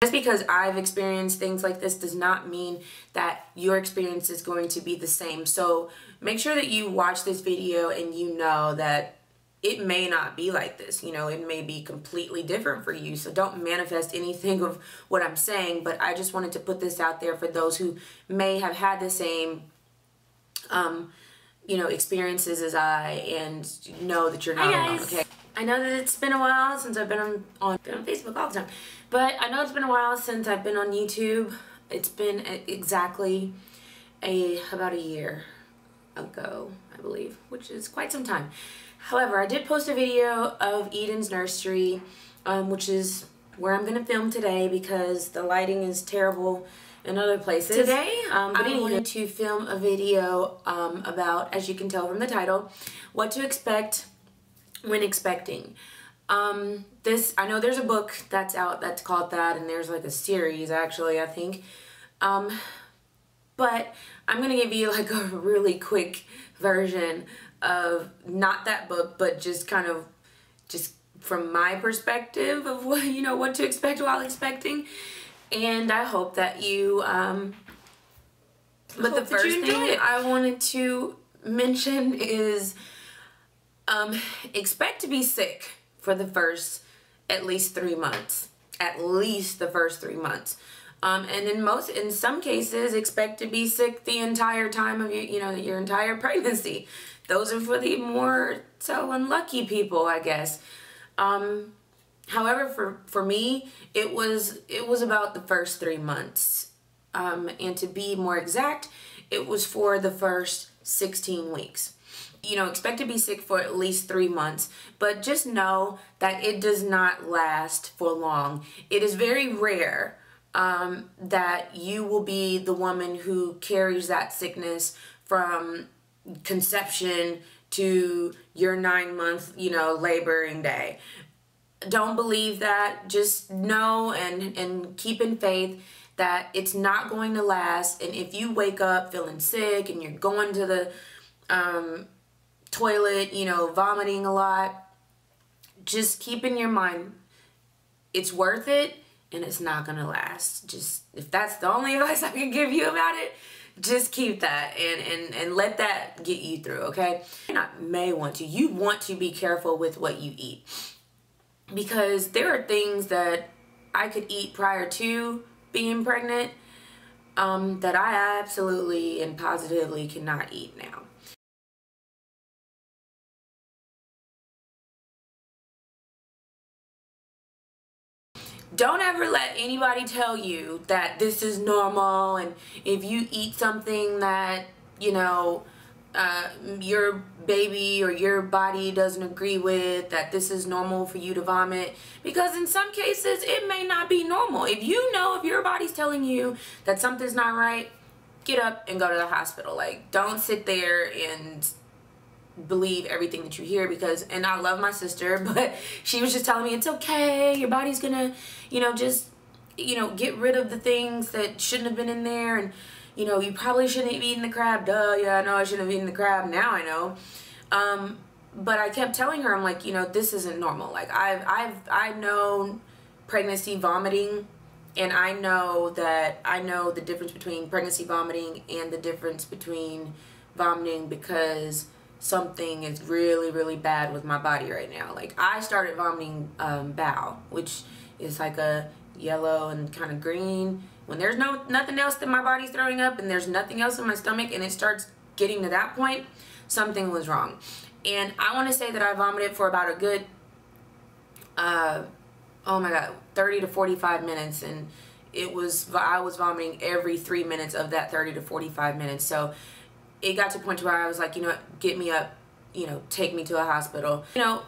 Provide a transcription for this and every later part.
Just because I've experienced things like this does not mean that your experience is going to be the same. So make sure that you watch this video and you know that it may not be like this. You know, it may be completely different for you. So don't manifest anything of what I'm saying. But I just wanted to put this out there for those who may have had the same you know, experiences as I, and know that you're not alone, okay? I know that it's been a while since I've been on Facebook all the time, but I know it's been a while since I've been on YouTube. It's been exactly about a year ago, I believe, which is quite some time. However, I did post a video of Eden's nursery, which is where I'm gonna film today because the lighting is terrible in other places. Today, I wanted to film a video about, as you can tell from the title, what to expect when expecting. I know there's a book that's out that's called that, and there's like a series actually, I think. But I'm gonna give you like a really quick version of not that book, but just kind of just from my perspective of what, you know, what to expect while expecting. And I hope that you, but the first thing I wanted to mention is, expect to be sick for the first at least 3 months. At least the first 3 months. And in some cases, expect to be sick the entire time of your entire pregnancy. Those are for the more so unlucky people, I guess. However, for me, it was about the first 3 months. And to be more exact, it was for the first 16 weeks. You know, expect to be sick for at least 3 months, but just know that it does not last for long. It is very rare that you will be the woman who carries that sickness from conception to your 9-month, you know, laboring day. Don't believe that. Just know and keep in faith that it's not going to last. And if you wake up feeling sick and you're going to the toilet, you know, vomiting a lot, just keep in your mind it's worth it and it's not going to last. Just, if that's the only advice I can give you about it, just keep that and let that get you through, okay? You want to be careful with what you eat. Because there are things that I could eat prior to being pregnant that I absolutely and positively cannot eat now. Don't ever let anybody tell you that this is normal, and if you eat something that, you know, your baby or your body doesn't agree with, that this is normal for you to vomit, because in some cases it may not be normal. If you know, if your body's telling you that something's not right, get up and go to the hospital. Like, don't sit there and believe everything that you hear, because, and I love my sister, but she was just telling me it's okay, your body's gonna, you know, just, you know, get rid of the things that shouldn't have been in there, and you know, you probably shouldn't have eaten the crab. Duh, yeah, I know I shouldn't have eaten the crab. Now I know. But I kept telling her, I'm like, you know, this isn't normal. Like, I've known pregnancy vomiting, and I know the difference between pregnancy vomiting and the difference between vomiting because something is really, really bad with my body right now. Like, I started vomiting bowel, which is like a yellow and kind of green. When there's nothing else that my body's throwing up and there's nothing else in my stomach and it starts getting to that point, something was wrong. And I want to say that I vomited for about a good, oh my God, 30 to 45 minutes. And I was vomiting every 3 minutes of that 30 to 45 minutes. So it got to a point where I was like, you know what, get me up, you know, take me to a hospital. You know,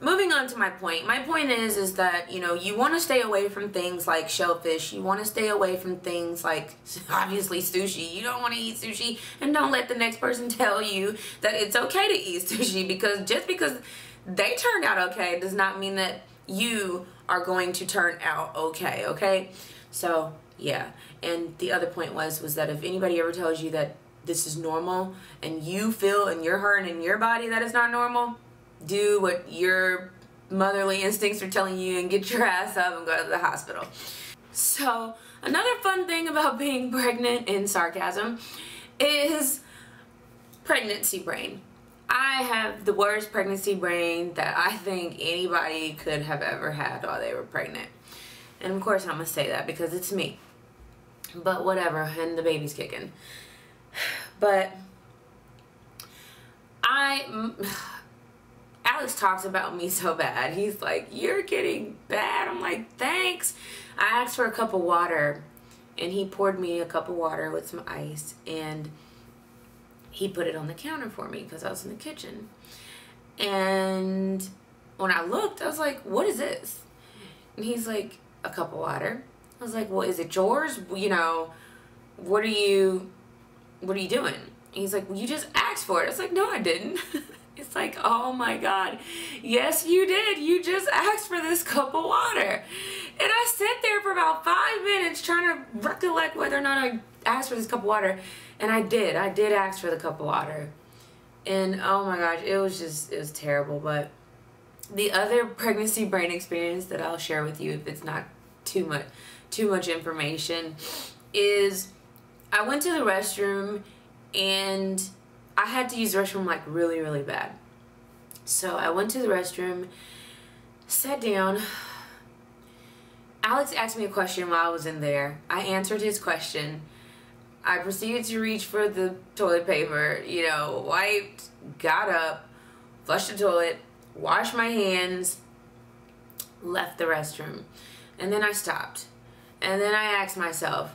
moving on to my point. My point is that, you know, you want to stay away from things like shellfish. You want to stay away from things like, obviously, sushi. You don't want to eat sushi, and don't let the next person tell you that it's okay to eat sushi, because just because they turned out okay does not mean that you are going to turn out okay, okay? So, yeah. And the other point was that if anybody ever tells you that this is normal and you feel in your heart and in your body that it's not normal, do what your motherly instincts are telling you and get your ass up and go to the hospital. So another fun thing about being pregnant, in sarcasm, is pregnancy brain. I have the worst pregnancy brain that I think anybody could have ever had while they were pregnant. And of course I'm gonna say that because it's me. But whatever, and the baby's kicking. But Alex talks about me so bad. He's like, you're getting bad. I'm like, thanks. I asked for a cup of water, and he poured me a cup of water with some ice, and he put it on the counter for me because I was in the kitchen. And when I looked, I was like, what is this? And he's like, a cup of water. I was like, well, is it yours? You know, what are you doing? And he's like, well, you just asked for it. I was like, no, I didn't. It's like, oh my God, yes you did. You just asked for this cup of water. And I sat there for about 5 minutes trying to recollect whether or not I asked for this cup of water. And I did ask for the cup of water. And oh my gosh, it was terrible. But the other pregnancy brain experience that I'll share with you, if it's not too much information, is I went to the restroom and I had to use the restroom like really, really bad. So I went to the restroom, sat down. Alex asked me a question while I was in there. I answered his question. I proceeded to reach for the toilet paper, you know, wiped, got up, flushed the toilet, washed my hands, left the restroom. And then I stopped. And then I asked myself,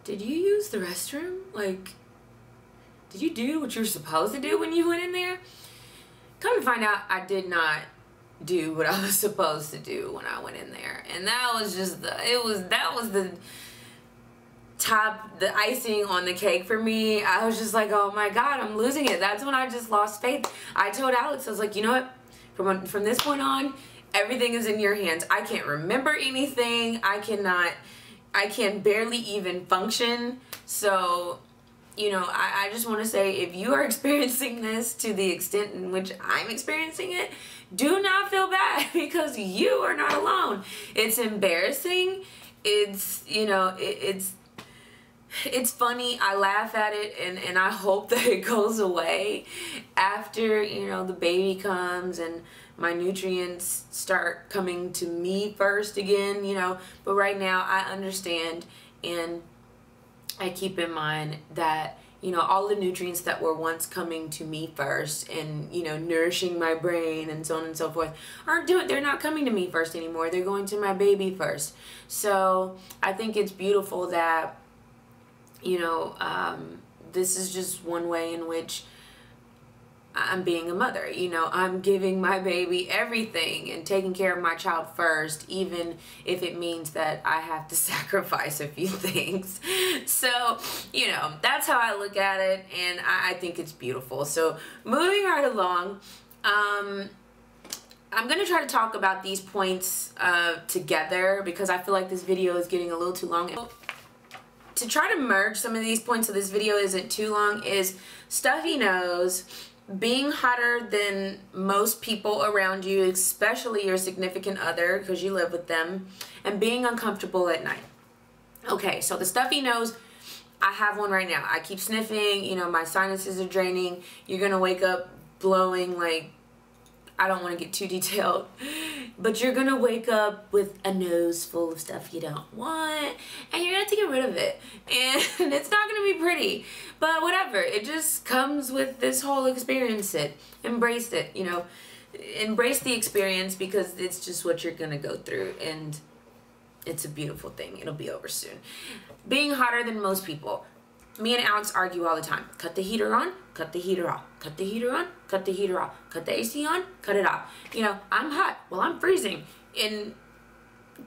did you use the restroom? Like, did you do what you were supposed to do when you went in there? Come to find out, I did not do what I was supposed to do when I went in there. And that was just the icing on the cake for me. I was just like, oh my God, I'm losing it. That's when I just lost faith. I told Alex, I was like, you know what? From this point on, everything is in your hands. I can't remember anything. I can barely even function. So, you know, I just want to say, if you are experiencing this to the extent in which I'm experiencing it, do not feel bad, because you are not alone. It's embarrassing. It's, you know, it's funny. I laugh at it, and I hope that it goes away after, you know, the baby comes and my nutrients start coming to me first again, you know. But right now I understand, and I keep in mind that, you know, all the nutrients that were once coming to me first and, you know, nourishing my brain and so on and so forth they're not coming to me first anymore. They're going to my baby first. So I think it's beautiful that, you know, this is just one way in which I'm being a mother. You know, I'm giving my baby everything and taking care of my child first, even if it means that I have to sacrifice a few things. So, you know, that's how I look at it, and I think it's beautiful. So moving right along, I'm going to try to talk about these points together, because I feel like this video is getting a little too long. To try to merge some of these points so this video isn't too long is stuffy nose, being hotter than most people around you, especially your significant other because you live with them, and being uncomfortable at night. Okay, so the stuffy nose, I have one right now. I keep sniffing, you know, my sinuses are draining. You're gonna wake up blowing, like, I don't want to get too detailed, but you're gonna wake up with a nose full of stuff you don't want, and you're gonna have to get rid of it, and it's not gonna be pretty, but whatever. It just comes with this whole experience. Embrace it, you know, embrace the experience, because it's just what you're gonna go through, and it's a beautiful thing. It'll be over soon. Being hotter than most people. Me and Alex argue all the time. Cut the heater on, cut the heater off. Cut the heater on, cut the heater off. Cut the AC on, cut it off. You know, I'm hot, well, I'm freezing. And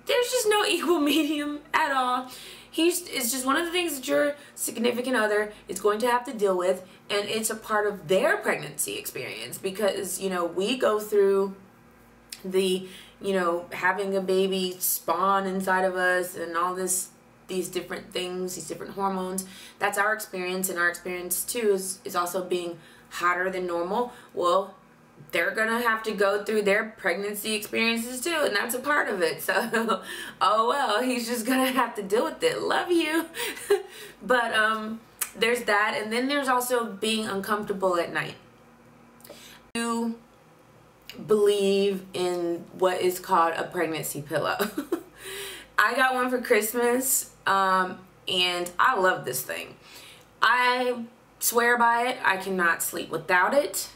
there's just no equal medium at all. It's just one of the things that your significant other is going to have to deal with, and it's a part of their pregnancy experience, because, you know, we go through the, you know, having a baby spawn inside of us and all these different things, these different hormones. That's our experience, and our experience too is also being hotter than normal. Well, they're gonna have to go through their pregnancy experiences too, and that's a part of it. So oh well, he's just gonna have to deal with it. Love you. But there's that, and then there's also being uncomfortable at night. You believe in what is called a pregnancy pillow. I got one for Christmas, and I love this thing. I swear by it. I cannot sleep without it.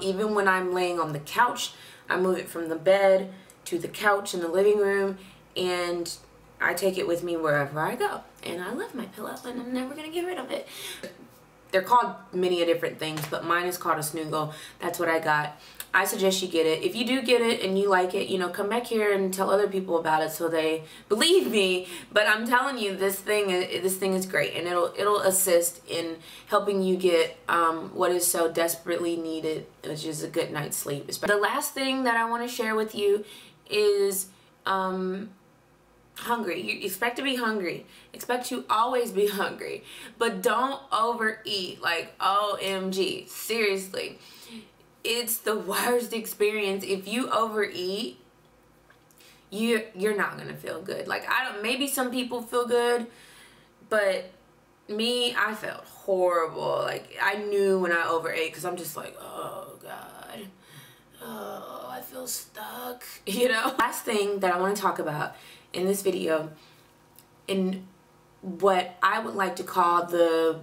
Even when I'm laying on the couch, I move it from the bed to the couch in the living room, and I take it with me wherever I go. And I love my pillow, and I'm never gonna get rid of it. They're called many different things, but mine is called a Snuggle. That's what I got. I suggest you get it. If you do get it and you like it, you know, come back here and tell other people about it so they believe me. But I'm telling you, this thing is great, and it'll assist in helping you get what is so desperately needed, which is a good night's sleep. The last thing that I want to share with you is hungry. You expect to be hungry. Expect to always be hungry, but don't overeat. Like, OMG, seriously. It's the worst experience. If you overeat, you're not gonna feel good. Like, maybe some people feel good, but me, I felt horrible. Like, I knew when I overate, because I'm just like, oh God, oh, I feel stuck, you know. Last thing that I want to talk about in this video, in what I would like to call the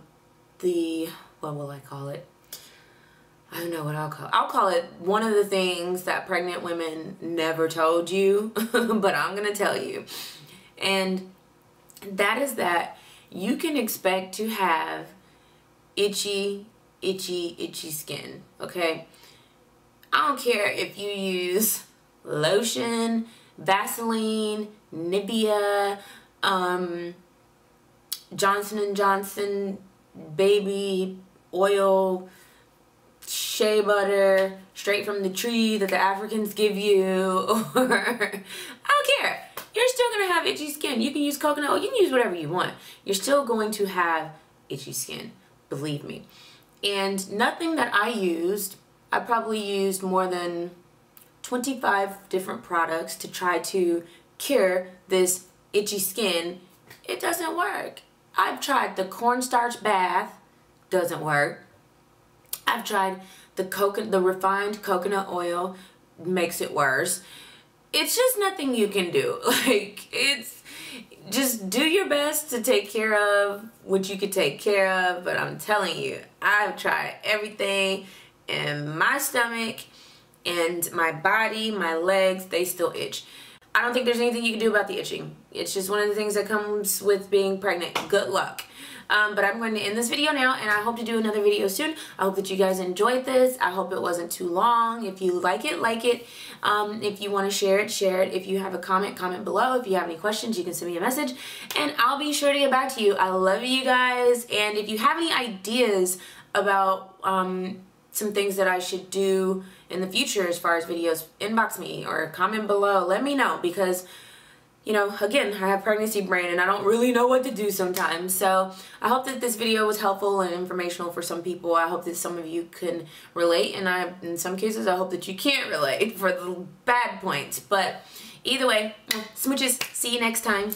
what will I call it? I don't know what I'll call it one of the things that pregnant women never told you, but I'm gonna tell you. And that is that you can expect to have itchy skin, okay? I don't care if you use lotion, Vaseline, Nivea, Johnson & Johnson baby oil, shea butter straight from the tree that the Africans give you, or I don't care. You're still gonna have itchy skin. You can use coconut oil, you can use whatever you want. You're still going to have itchy skin, believe me. And nothing that I used, I probably used more than 25 different products to try to cure this itchy skin. It doesn't work. I've tried the cornstarch bath, doesn't work. I've tried the refined coconut oil, makes it worse. It's just nothing you can do. Like, it's just do your best to take care of what you could take care of, but I'm telling you, I've tried everything, and my stomach and my body, my legs, they still itch. I don't think there's anything you can do about the itching. It's just one of the things that comes with being pregnant. Good luck. But I'm going to end this video now, and I hope to do another video soon. I hope that you guys enjoyed this. I hope it wasn't too long. If you like it, like it. If you want to share it, share it. If you have a comment, comment below. If you have any questions, you can send me a message, and I'll be sure to get back to you. I love you guys, and if you have any ideas about some things that I should do in the future as far as videos, inbox me or comment below. Let me know, because you know, again, I have pregnancy brain and I don't really know what to do sometimes. So I hope that this video was helpful and informational for some people. I hope that some of you can relate, and in some cases, I hope that you can't relate for the bad points. But either way, smooches. See you next time.